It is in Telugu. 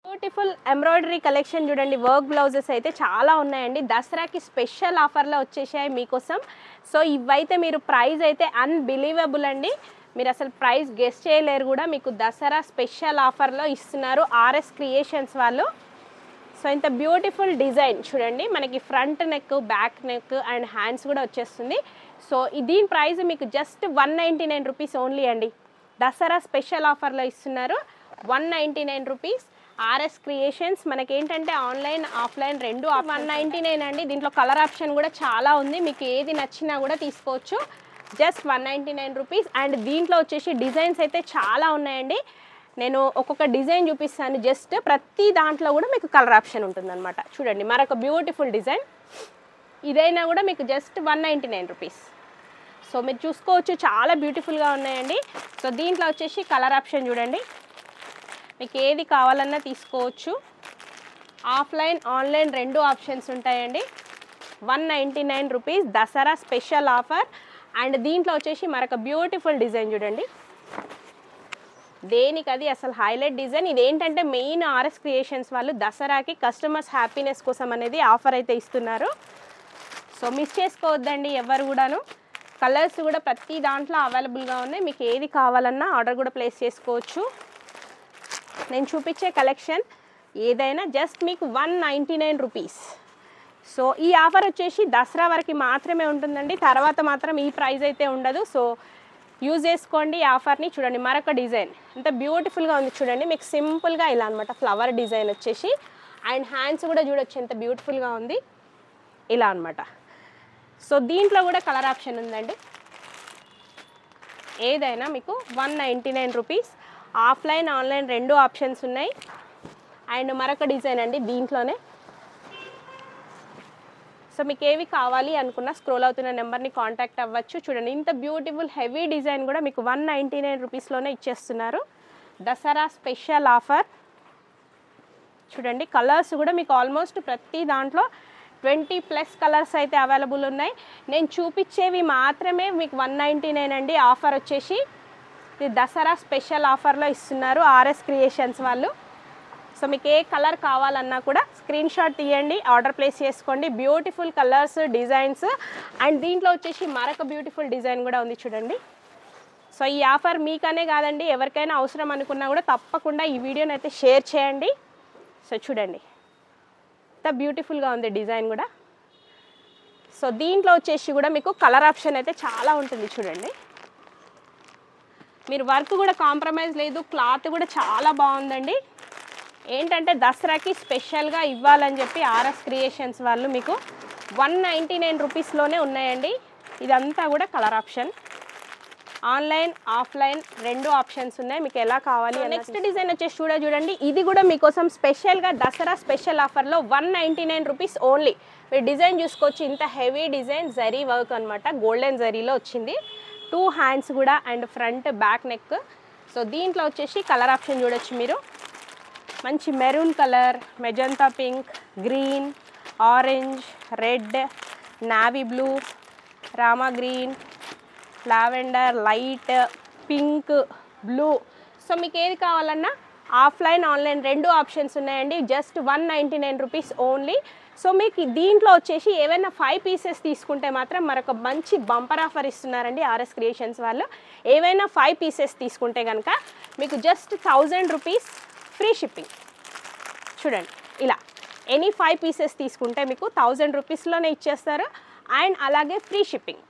బ్యూటిఫుల్ ఎంబ్రాయిడరీ కలెక్షన్ చూడండి. వర్క్ బ్లౌజెస్ అయితే చాలా ఉన్నాయండి. దసరాకి స్పెషల్ ఆఫర్లో వచ్చేసాయి మీకోసం. సో ఇవైతే మీరు ప్రైస్ అయితే అన్బిలీవబుల్ అండి. మీరు అసలు ప్రైస్ గెస్ చేయలేరు కూడా. మీకు దసరా స్పెషల్ ఆఫర్లో ఇస్తున్నారు ఆర్ఎస్ క్రియేషన్స్ వాళ్ళు. సో ఇంత బ్యూటిఫుల్ డిజైన్ చూడండి. మనకి front neck, back neck and hands కూడా వచ్చేస్తుంది. సో దీని ప్రైస్ మీకు జస్ట్ 199 రూపీస్ ఓన్లీ అండి. దసరా స్పెషల్ ఆఫర్లో ఇస్తున్నారు 199 రూపీస్. ఆర్ఎస్ క్రియేషన్స్ మనకేంటంటే ఆన్లైన్ ఆఫ్లైన్ రెండు 199 అండి. దీంట్లో కలర్ ఆప్షన్ కూడా చాలా ఉంది. మీకు ఏది నచ్చినా కూడా తీసుకోవచ్చు. Just 199 rupees. అండ్ దీంట్లో వచ్చేసి డిజైన్స్ అయితే చాలా ఉన్నాయండి. నేను ఒక్కొక్క డిజైన్ చూపిస్తాను. జస్ట్ ప్రతి దాంట్లో కూడా మీకు కలర్ ఆప్షన్ ఉంటుందన్నమాట. చూడండి మరొక బ్యూటిఫుల్ డిజైన్. ఇదైనా కూడా మీకు జస్ట్ 199 రూపీస్. సో మీరు చూసుకోవచ్చు చాలా బ్యూటిఫుల్గా ఉన్నాయండి. సో దీంట్లో వచ్చేసి కలర్ ఆప్షన్ చూడండి. మీకు ఏది కావాలన్నా తీసుకోవచ్చు. ఆఫ్లైన్ ఆన్లైన్ రెండు ఆప్షన్స్ ఉంటాయండి. 199 rupees Dasara special offer. And దీంట్లో వచ్చేసి మరొక బ్యూటిఫుల్ డిజైన్ చూడండి. దేనికది అసలు హైలైట్ డిజైన్. ఇదేంటంటే మెయిన్ ఆర్ఎస్ క్రియేషన్స్ వాళ్ళు దసరాకి కస్టమర్స్ హ్యాపీనెస్ కోసం అనేది ఆఫర్ అయితే ఇస్తున్నారు. సో మిస్ చేసుకోవద్దండి ఎవరు కూడాను. కలర్స్ కూడా ప్రతి దాంట్లో అవైలబుల్గా ఉన్నాయి. మీకు ఏది కావాలన్నా ఆర్డర్ కూడా ప్లేస్ చేసుకోవచ్చు. నేను చూపించే కలెక్షన్ ఏదైనా జస్ట్ మీకు 199 రూపీస్. సో ఈ ఆఫర్ వచ్చేసి దసరా వరకు మాత్రమే ఉంటుందండి. తర్వాత మాత్రం ఈ ప్రైస్ అయితే ఉండదు. సో యూజ్ చేసుకోండి ఈ ఆఫర్ని. చూడండి మరొక డిజైన్ ఎంత బ్యూటిఫుల్గా ఉంది చూడండి. మీకు సింపుల్గా ఇలా అనమాట ఫ్లవర్ డిజైన్ వచ్చేసి. అండ్ హ్యాండ్స్ కూడా చూడొచ్చు ఎంత బ్యూటిఫుల్గా ఉంది ఇలా అనమాట. సో దీంట్లో కూడా కలర్ ఆప్షన్ ఉందండి. ఏదైనా మీకు 199 రూపీస్. ఆఫ్లైన్ ఆన్లైన్ రెండు ఆప్షన్స్ ఉన్నాయి. అండ్ మరొక డిజైన్ అండి దీంట్లోనే. సో మీకు ఏవి కావాలి అనుకున్న స్క్రోల్ అవుతున్న నెంబర్ని కాంటాక్ట్ అవ్వచ్చు. చూడండి ఇంత బ్యూటిఫుల్ హెవీ డిజైన్ కూడా మీకు 199 రూపీస్లోనే ఇచ్చేస్తున్నారు. Dasara special offer. చూడండి కలర్స్ కూడా మీకు ఆల్మోస్ట్ ప్రతి దాంట్లో 20+ కలర్స్ అయితే అవైలబుల్ ఉన్నాయి. నేను చూపించేవి మాత్రమే మీకు 199 అండి. ఆఫర్ వచ్చేసి ఇది దసరా స్పెషల్ ఆఫర్లో ఇస్తున్నారు ఆర్ఎస్ క్రియేషన్స్ వాళ్ళు. సో మీకు ఏ కలర్ కావాలన్నా కూడా స్క్రీన్ షాట్ తీయండి, ఆర్డర్ ప్లేస్ చేసుకోండి. Beautiful colours designs. అండ్ దీంట్లో వచ్చేసి మరొక బ్యూటిఫుల్ డిజైన్ కూడా ఉంది చూడండి. సో ఈ ఆఫర్ మీకనే కాదండి, ఎవరికైనా అవసరం అనుకున్నా కూడా తప్పకుండా ఈ వీడియోని అయితే షేర్ చేయండి. సో చూడండి ఎంత బ్యూటిఫుల్గా ఉంది డిజైన్ కూడా. సో దీంట్లో వచ్చేసి కూడా మీకు కలర్ ఆప్షన్ అయితే చాలా ఉంటుంది చూడండి. మీరు వర్క్ కూడా కాంప్రమైజ్ లేదు. క్లాత్ కూడా చాలా బాగుందండి. ఏంటంటే దసరాకి స్పెషల్గా ఇవ్వాలని చెప్పి ఆర్ఎస్ క్రియేషన్స్ వాళ్ళు మీకు 199 రూపీస్లోనే ఉన్నాయండి. ఇదంతా కూడా కలర్ ఆప్షన్. ఆన్లైన్ ఆఫ్లైన్ రెండు ఆప్షన్స్ ఉన్నాయి. మీకు ఎలా కావాలి. నెక్స్ట్ డిజైన్ వచ్చేసి చూడండి. ఇది కూడా మీకోసం స్పెషల్గా దసరా స్పెషల్ ఆఫర్లో 199 రూపీస్ ఓన్లీ. మీరు డిజైన్ చూసుకోవచ్చు. ఇంత హెవీ డిజైన్ జరీ వర్క్ అనమాట. గోల్డెన్ జరీలో వచ్చింది. 2 హ్యాండ్స్ కూడా and front back neck. So దీంట్లో వచ్చేసి కలర్ ఆప్షన్ చూడొచ్చు మీరు. మంచి maroon colour, magenta pink, green, orange, red, navy blue, Rama green, lavender, light pink, blue. So మీకు ఏది కావాలన్నా ఆఫ్లైన్ ఆన్లైన్ రెండు ఆప్షన్స్ ఉన్నాయండి. Just 199 rupees only. సో మీకు దీంట్లో వచ్చేసి ఏవైనా 5 పీసెస్ తీసుకుంటే మాత్రం మరొక మంచి బంపర్ ఆఫర్ ఇస్తున్నారండి ఆర్ఎస్ క్రియేషన్స్ వాళ్ళు. ఏవైనా 5 పీసెస్ తీసుకుంటే కనుక మీకు జస్ట్ 1000 రూపీస్ ఫ్రీ షిప్పింగ్. చూడండి ఇలా ఎనీ 5 పీసెస్ తీసుకుంటే మీకు 1000 రూపీస్లోనే ఇచ్చేస్తారు. అండ్ అలాగే ఫ్రీ షిప్పింగ్.